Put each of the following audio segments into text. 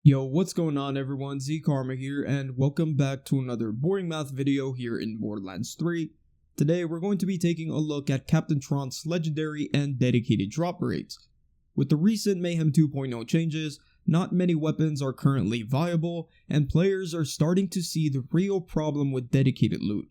Yo, what's going on everyone, Z-Karma here, and welcome back to another boring math video here in Borderlands 3. Today we're going to be taking a look at Captain Traunt's legendary and dedicated drop rates. With the recent Mayhem 2.0 changes, not many weapons are currently viable, and players are starting to see the real problem with dedicated loot.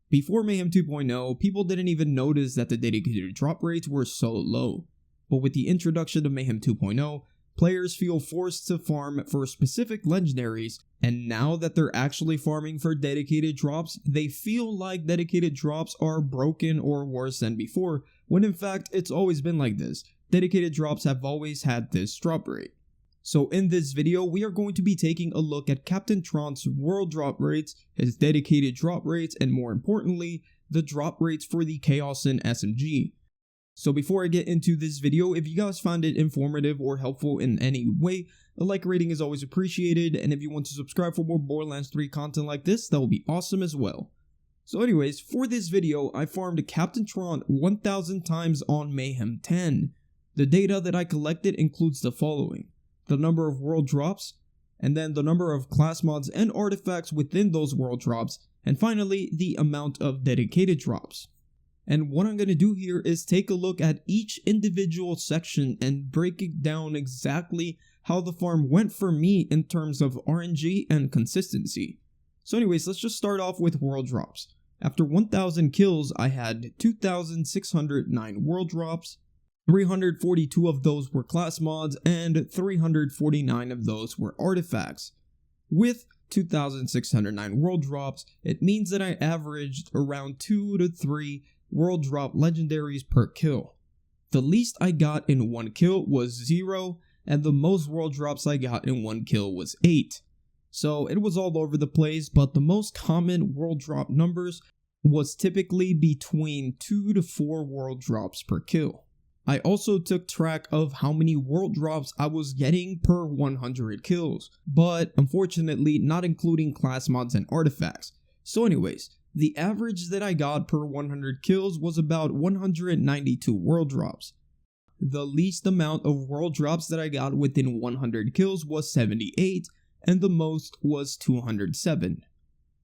Before Mayhem 2.0, people didn't even notice that the dedicated drop rates were so low, but with the introduction of Mayhem 2.0, players feel forced to farm for specific legendaries, and now that they're actually farming for dedicated drops, they feel like dedicated drops are broken or worse than before, when in fact it's always been like this. Dedicated drops have always had this drop rate. So in this video, we are going to be taking a look at Captain Traunt's world drop rates, his dedicated drop rates, and more importantly, the drop rates for the Kaoson SMG. So before I get into this video, if you guys found it informative or helpful in any way, a like rating is always appreciated, and if you want to subscribe for more Borderlands 3 content like this, that will be awesome as well. So anyways, for this video, I farmed Captain Traunt 1000 times on Mayhem 10. The data that I collected includes the following: the number of world drops, and then the number of class mods and artifacts within those world drops, and finally the amount of dedicated drops. And what I'm going to do here is take a look at each individual section and break it down exactly how the farm went for me in terms of RNG and consistency. So anyways, let's just start off with world drops. After 1000 kills, I had 2,609 world drops, 342 of those were class mods, and 349 of those were artifacts. With 2,609 world drops, it means that I averaged around 2 to 3 world drop legendaries per kill. The least I got in one kill was 0, and the most world drops I got in one kill was 8. So it was all over the place, but the most common world drop numbers was typically between 2 to 4 world drops per kill. I also took track of how many world drops I was getting per 100 kills, but unfortunately not including class mods and artifacts. So anyways, the average that I got per 100 kills was about 192 world drops. The least amount of world drops that I got within 100 kills was 78, and the most was 207.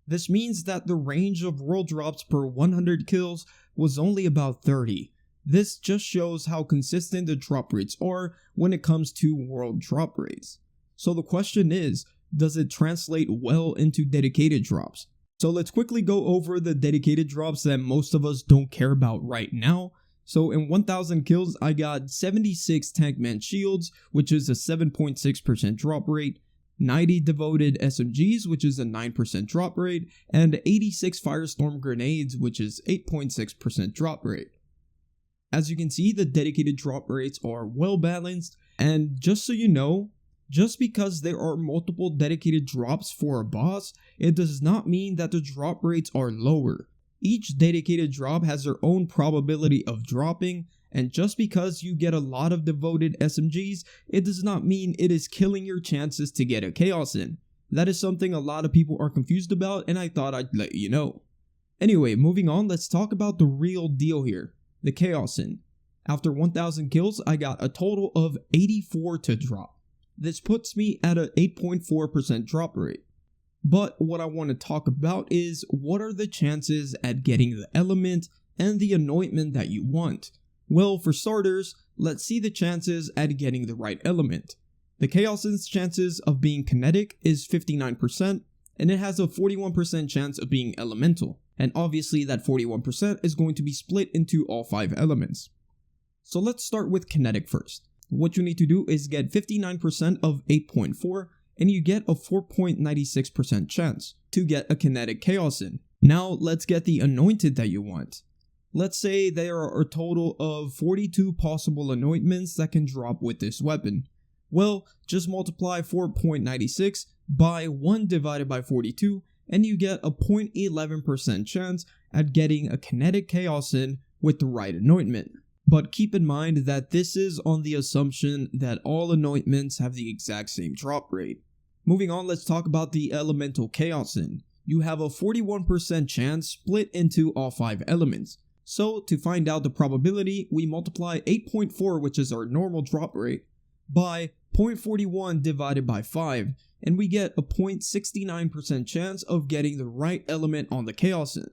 This means that the range of world drops per 100 kills was only about 30. This just shows how consistent the drop rates are when it comes to world drop rates. So the question is, does it translate well into dedicated drops? So let's quickly go over the dedicated drops that most of us don't care about right now. So in 1000 kills, I got 76 Tankman Shields, which is a 7.6% drop rate, 90 Devoted SMGs, which is a 9% drop rate, and 86 Firestorm Grenades, which is 8.6% drop rate. As you can see, the dedicated drop rates are well balanced, and just so you know, just because there are multiple dedicated drops for a boss, it does not mean that the drop rates are lower. Each dedicated drop has their own probability of dropping, and just because you get a lot of devoted SMGs, it does not mean it is killing your chances to get a Kaoson. That is something a lot of people are confused about, and I thought I'd let you know. Anyway, moving on, let's talk about the real deal here, the Kaoson. After 1000 kills, I got a total of 84 to drop. This puts me at an 8.4% drop rate. But what I want to talk about is what are the chances at getting the element and the anointment that you want. Well, for starters, let's see the chances at getting the right element. The Kaoson's chances of being kinetic is 59%, and it has a 41% chance of being elemental. And obviously that 41% is going to be split into all 5 elements. So let's start with kinetic first. What you need to do is get 59% of 8.4, and you get a 4.96% chance to get a kinetic Kaoson. Now let's get the anointed that you want. Let's say there are a total of 42 possible anointments that can drop with this weapon. Well, just multiply 4.96 by 1 divided by 42, and you get a 0.11% chance at getting a kinetic Kaoson with the right anointment. But keep in mind that this is on the assumption that all anointments have the exact same drop rate. Moving on, let's talk about the elemental Kaoson. You have a 41% chance split into all 5 elements. So to find out the probability, we multiply 8.4, which is our normal drop rate, by 0.41 divided by 5, and we get a 0.69% chance of getting the right element on the Kaoson.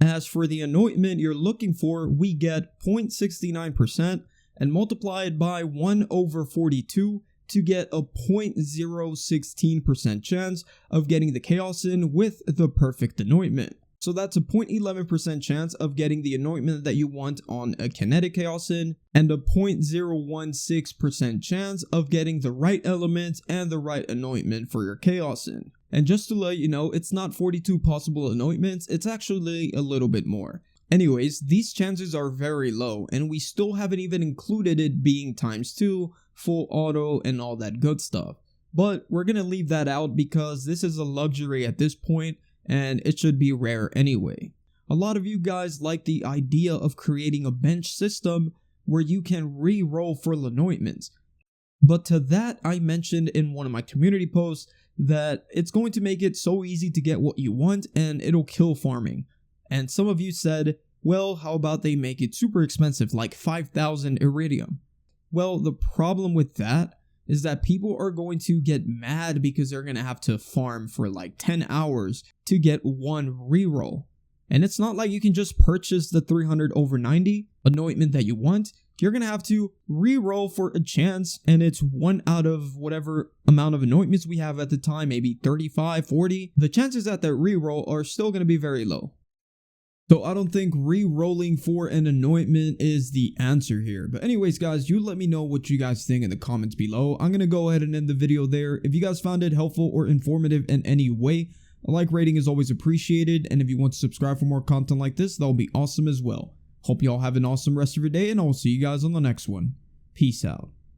As for the anointment you're looking for, we get 0.69% and multiply it by 1/42 to get a 0.016% chance of getting the Kaoson with the perfect anointment. So that's a 0.11% chance of getting the anointment that you want on a kinetic Kaoson, and a 0.016% chance of getting the right element and the right anointment for your Kaoson. And just to let you know, it's not 42 possible anointments, it's actually a little bit more. Anyways, these chances are very low, and we still haven't even included it being ×2, full auto, and all that good stuff. But we're gonna leave that out because this is a luxury at this point, and it should be rare anyway. A lot of you guys like the idea of creating a bench system where you can re-roll for anointments. But to that, I mentioned in one of my community posts that it's going to make it so easy to get what you want and it'll kill farming. And some of you said, well, how about they make it super expensive, like 5,000 iridium? Well, the problem with that is that people are going to get mad because they're going to have to farm for like 10 hours to get one reroll. And it's not like you can just purchase the 300/90 anointment that you want. You're going to have to reroll for a chance, and it's 1 out of whatever amount of anointments we have at the time, maybe 35, 40. The chances at that reroll are still going to be very low. So I don't think re-rolling for an anointment is the answer here. But anyways guys, you let me know what you guys think in the comments below. I'm going to go ahead and end the video there. If you guys found it helpful or informative in any way, a like rating is always appreciated. And if you want to subscribe for more content like this, that'll be awesome as well. Hope you all have an awesome rest of your day, and I'll see you guys on the next one. Peace out.